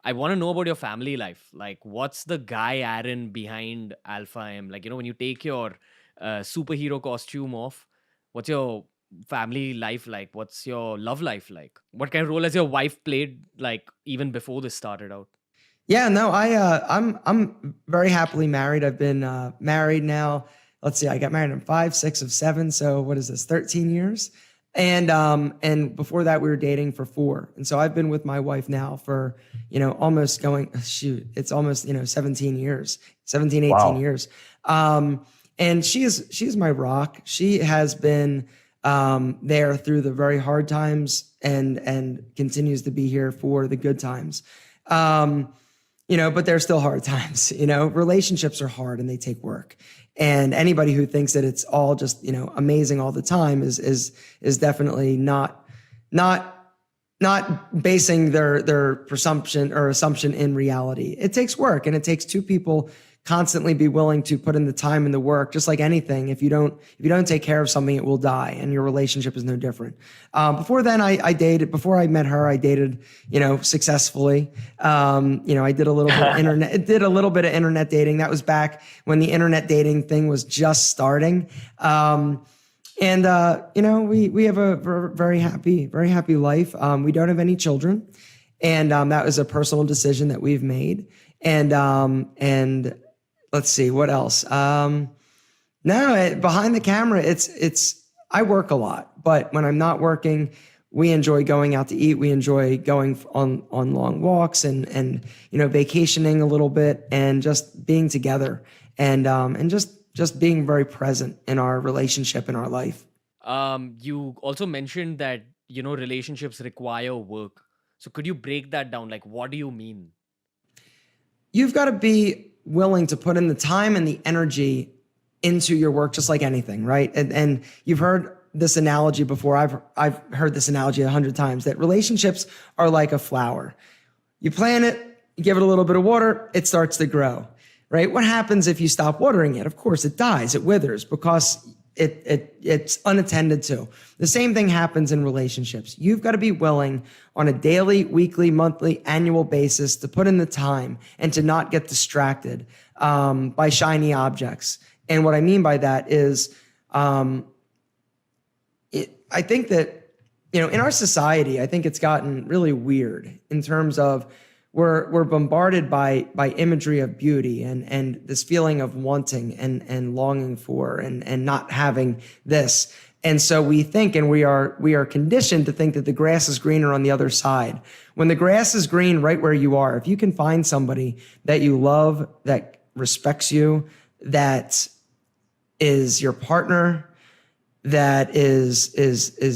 I want to know about your family life. Like, what's the guy Aaron behind Alpha M? Like, when you take your superhero costume off, what's your family life like? What's your love life like? What kind of role has your wife played, like, even before this started out? Yeah, no, I'm very happily married. I've been married now. Let's see, I got married in 5, 6 of 7. So what is this? 13 years. And before that we were dating for 4. And so I've been with my wife now for, almost going, shoot, it's almost, 17 years, 17, 18 Wow. years. And she's my rock. She has been there through the very hard times and continues to be here for the good times. But there's still hard times. Relationships are hard and they take work. And anybody who thinks that it's all just, amazing all the time is definitely not basing their presumption or assumption in reality. It takes work, and it takes two people constantly be willing to put in the time and the work. Just like anything, if you don't take care of something, it will die, and your relationship is no different. Before then, I dated. Before I met her, I dated, successfully. I did a little bit of internet. Did a little bit of internet dating. That was back when the internet dating thing was just starting. We have a very happy life. We don't have any children, and that was a personal decision that we've made. And let's see what else. Behind the camera, I work a lot, but when I'm not working, we enjoy going out to eat. We enjoy going on long walks and vacationing a little bit and just being together and just being very present in our relationship in our life. You also mentioned that, relationships require work. So could you break that down? Like, what do you mean? You've got to be willing to put in the time and the energy into your work, just like anything, right? And you've heard this analogy before. I've heard this analogy 100 times, that relationships are like a flower. You plant it, you give it a little bit of water, it starts to grow, right? What happens if you stop watering it? Of course, it dies, it withers, because it's unattended to. The same thing happens in relationships. You've got to be willing on a daily, weekly, monthly, annual basis to put in the time and to not get distracted by shiny objects. And what I mean by that is, I think that, in our society, I think it's gotten really weird in terms of we're bombarded by imagery of beauty and this feeling of wanting and longing for and not having this. And so we think, and we are conditioned to think that the grass is greener on the other side. When the grass is green right where you are, if you can find somebody that you love, that respects you, that is your partner, that is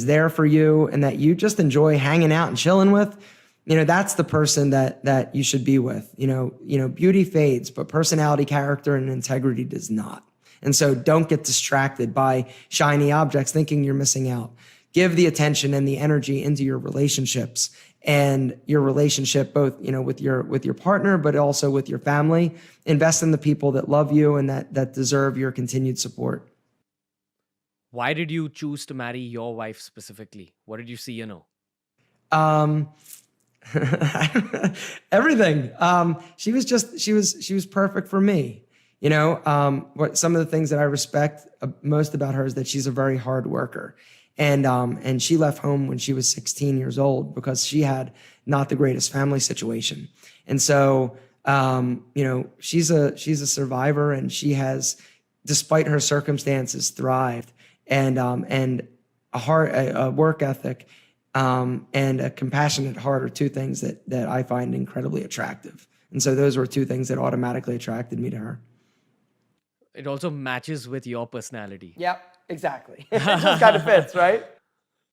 there for you, and that you just enjoy hanging out and chilling with, that's the person that you should be with. Beauty fades, but personality, character, and integrity does not. And so don't get distracted by shiny objects thinking you're missing out. Give the attention and the energy into your relationships, and your relationship both, with your partner, but also with your family. Invest in the people that love you and that deserve your continued support. Why did you choose to marry your wife specifically? What did you see, Everything. She was perfect for me. What some of the things that I respect most about her is that she's a very hard worker. And she left home when she was 16 years old because she had not the greatest family situation. And so, she's a survivor, and she has, despite her circumstances, thrived. And a work ethic, and a compassionate heart are two things that I find incredibly attractive. And so those were two things that automatically attracted me to her. It also matches with your personality. Yep, exactly. It just kind of fits, right?